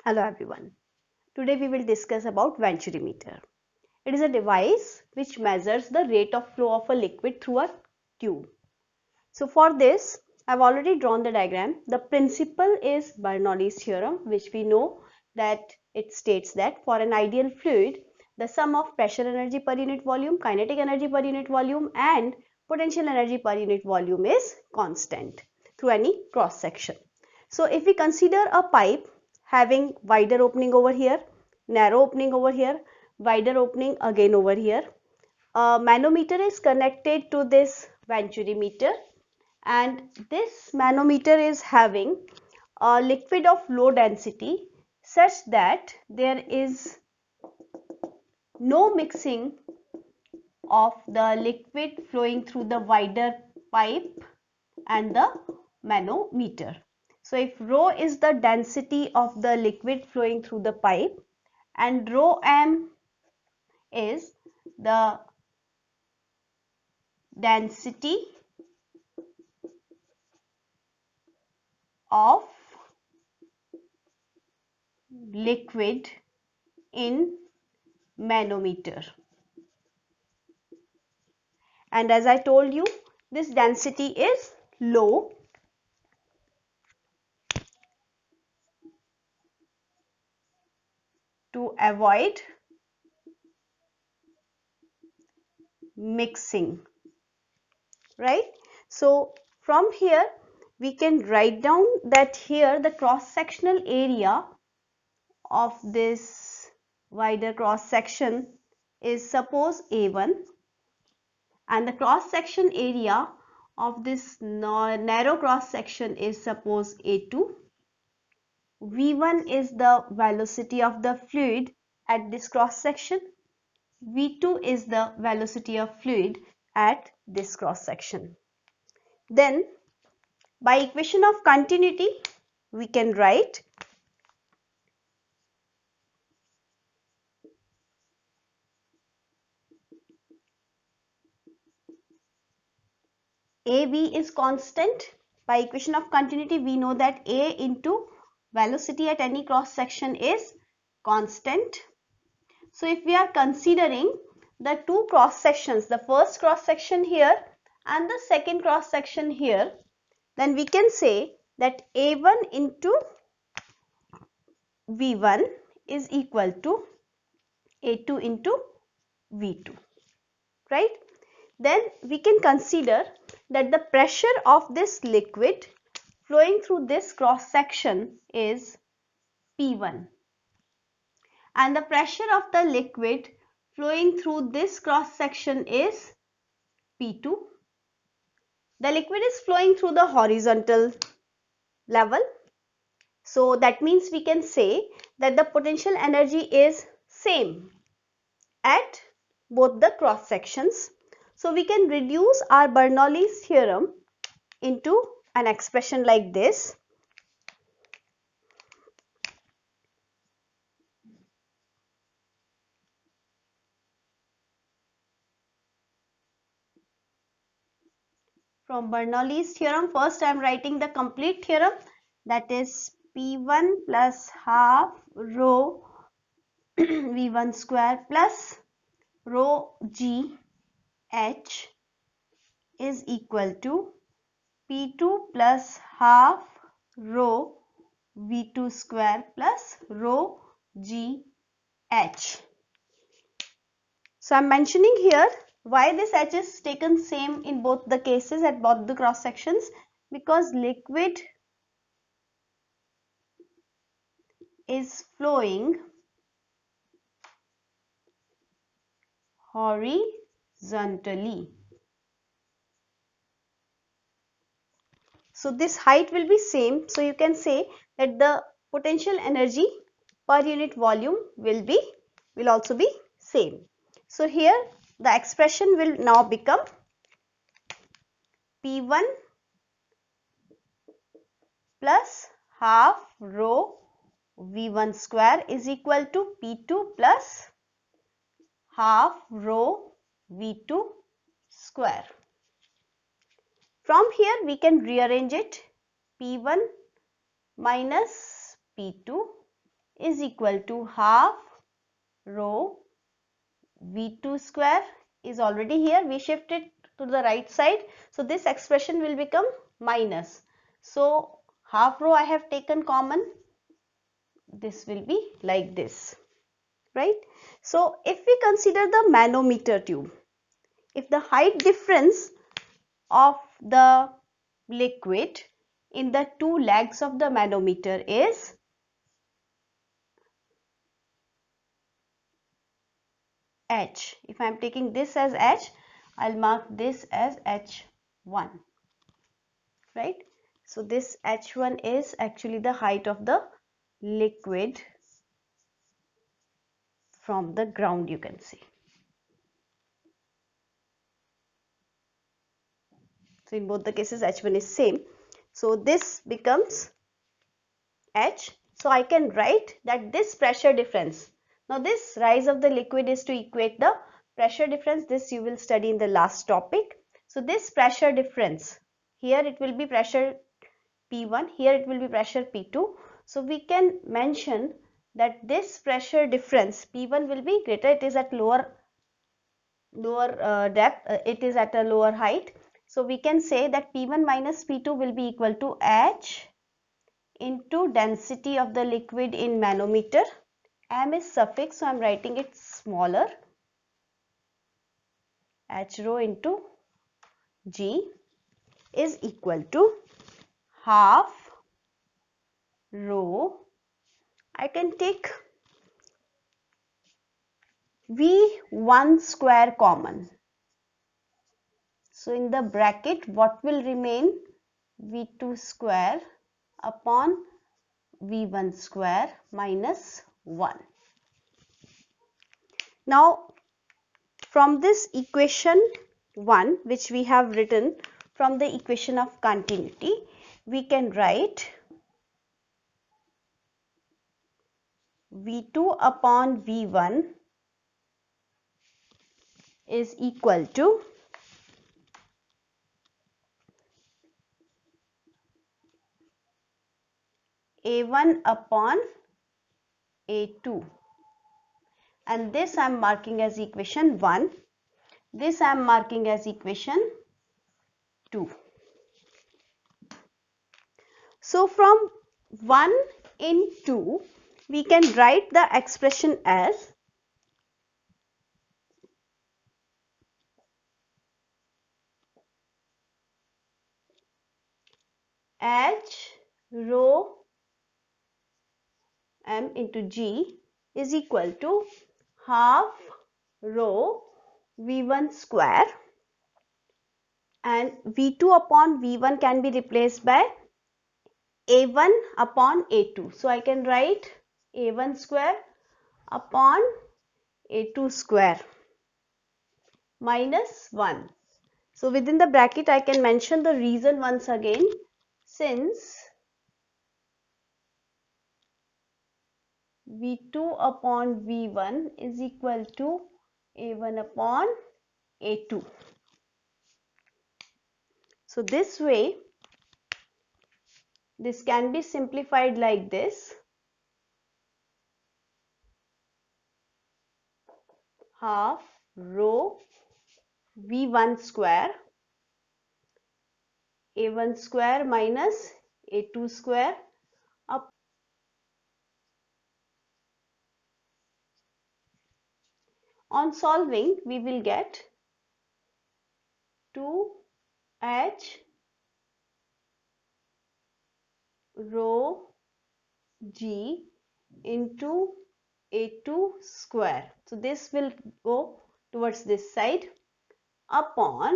Hello everyone. Today we will discuss about venturimeter. It is a device which measures the rate of flow of a liquid through a tube. So for this, I have already drawn the diagram. The principle is Bernoulli's theorem, which we know that it states that for an ideal fluid, the sum of pressure energy per unit volume, kinetic energy per unit volume and potential energy per unit volume is constant through any cross section. So if we consider a pipe having wider opening over here, narrow opening over here, wider opening again over here, a manometer is connected to this venturimeter, and this manometer is having a liquid of low density such that there is no mixing of the liquid flowing through the wider pipe and the manometer. So if rho is the density of the liquid flowing through the pipe and rho m is the density of liquid in manometer, and as I told you, this density is low to avoid mixing, right? So from here we can write down that here the cross sectional area of this wider cross section is suppose A1, and the cross section area of this narrow cross section is suppose A2. V1 is the velocity of the fluid at this cross section. V2 is the velocity of fluid at this cross section. Then by equation of continuity we can write AB is constant. By equation of continuity we know that A into velocity at any cross section is constant. So if we are considering the two cross sections, the first cross section here and the second cross section here, then we can say that A1 into V1 is equal to A2 into V2, right? Then we can consider that the pressure of this liquid flowing through this cross section is P1, and the pressure of the liquid flowing through this cross section is P2. The liquid is flowing through the horizontal level, so that means we can say that the potential energy is same at both the cross sections. So we can reduce our Bernoulli's theorem into an expression like this. From Bernoulli's theorem, first I am writing the complete theorem, that is P1 plus half rho V1 square plus rho G H is equal to P2 plus half rho V2 square plus rho G H. So I am mentioning here why this H is taken same in both the cases at both the cross sections, because liquid is flowing horizontally. So this height will be same. So you can say that the potential energy per unit volume will also be same. So here the expression will now become P1 plus half rho V1 square is equal to P2 plus half rho V2 square. From here we can rearrange it. P1 minus P2 is equal to half rho V2 square is already here. We shift it to the right side. So this expression will become minus. So half rho I have taken common. This will be like this, right? So if we consider the manometer tube, if the height difference of the liquid in the two legs of the manometer is h. If I am taking this as h, I'll mark this as h1, right? So this h1 is actually the height of the liquid from the ground, you can see. So in both the cases h1 is same. So this becomes h. So I can write that this pressure difference. Now this rise of the liquid is to equate the pressure difference. This you will study in the last topic. So this pressure difference, here it will be pressure P1, here it will be pressure P2. So we can mention that this pressure difference P1 will be greater. It is at lower depth, it is at a lower height. So we can say that P1 minus P2 will be equal to H into density of the liquid in manometer. M is suffix, so I am writing it smaller, H rho into G is equal to half rho. I can take V1 square common. So in the bracket what will remain? V2 square upon V1 square minus 1. Now from this equation 1 which we have written from the equation of continuity, we can write V2 upon V1 is equal to A1 upon A2, and this I am marking as equation 1, this I am marking as equation 2. So from 1 in 2 we can write the expression as H rho M into G is equal to half rho V1 square, and V2 upon V1 can be replaced by A1 upon A2. So I can write A1 square upon A2 square minus 1. So within the bracket I can mention the reason once again, since V2 upon V1 is equal to A1 upon A2. So this way, this can be simplified like this: half rho V1 square A1 square minus A2 square up. On solving, we will get 2H rho G into A2 square. So this will go towards this side upon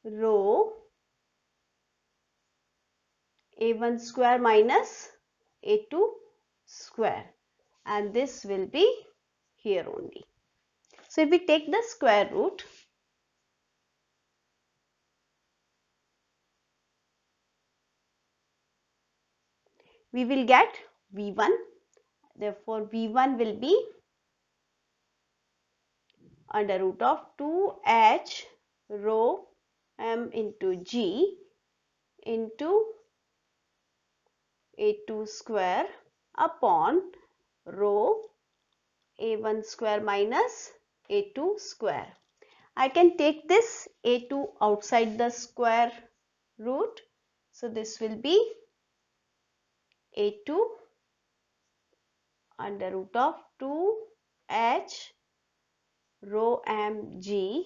rho A1 square minus A2 square, and this will be here only. So if we take the square root, we will get V1. Therefore V1 will be under root of 2H rho M into G into A2 square upon rho A1 square minus A2 square. I can take this A2 outside the square root. So this will be A2 under root of 2h rho mg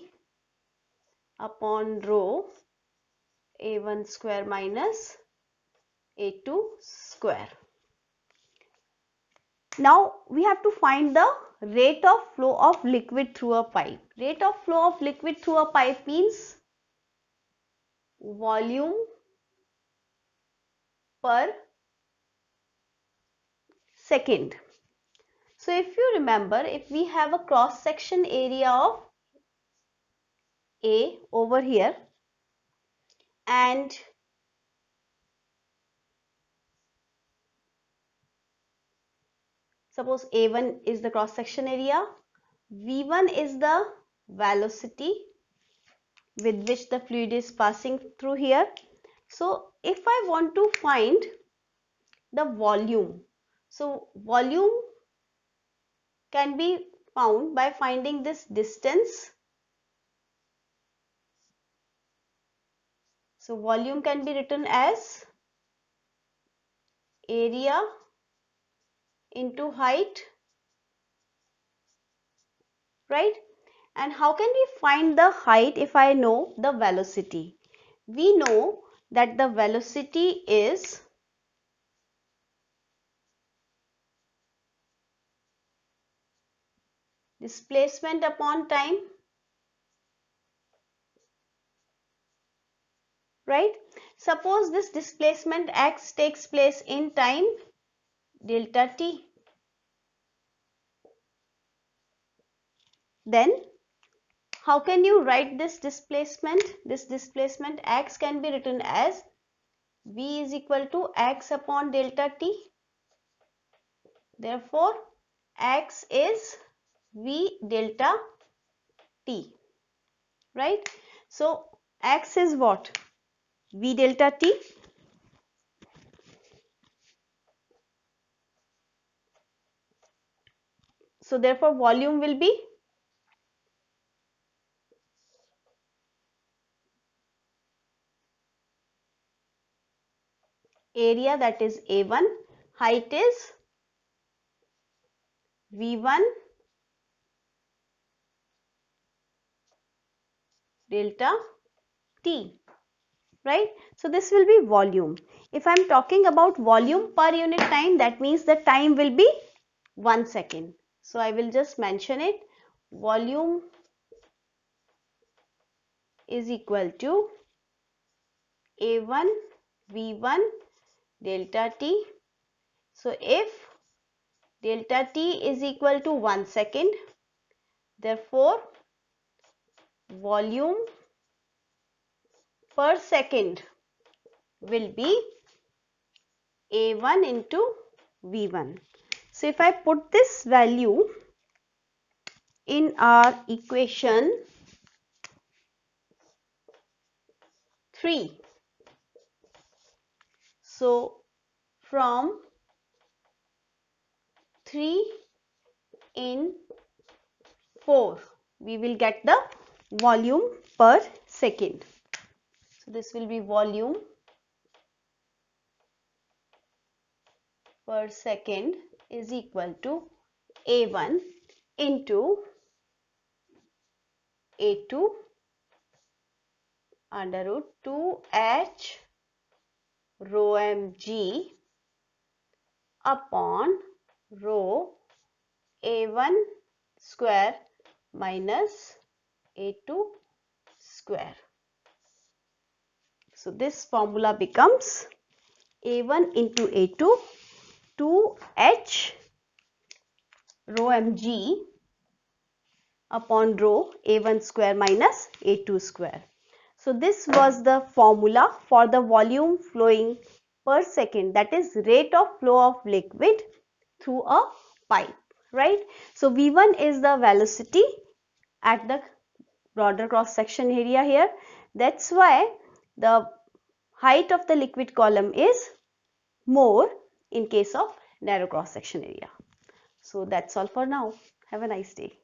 upon rho A1 square minus A2 square. Now we have to find the rate of flow of liquid through a pipe. Rate of flow of liquid through a pipe means volume per second. So if you remember, if we have a cross section area of A over here and suppose A1 is the cross section area, V1 is the velocity with which the fluid is passing through here. So if I want to find the volume, so volume can be found by finding this distance. So volume can be written as area into height, right? And how can we find the height if I know the velocity? We know that the velocity is displacement upon time, right? Suppose this displacement x takes place in time delta t. Then how can you write this displacement? This displacement x can be written as v is equal to x upon delta t. Therefore, x is v delta t, right? So x is what? V delta t. So therefore volume will be area, that is A1, height is V1 delta t, right? So this will be volume. If I am talking about volume per unit time, that means the time will be 1 second. So I will just mention it. Volume is equal to A1 V1 delta t. So if delta t is equal to 1 second, therefore volume per second will be A1 into V1. So if I put this value in our equation 3, so from 3 in 4, we will get the volume per second. So this will be volume per second is equal to A1 into A2 under root 2h rho mg upon rho A1 square minus A2 square. So this formula becomes A1 into A2 2h rho mg upon rho A1 square minus A2 square. So this was the formula for the volume flowing per second, that is rate of flow of liquid through a pipe, right? So V1 is the velocity at the broader cross section area here. That's why the height of the liquid column is more in case of narrow cross section area. So that's all for now. Have a nice day.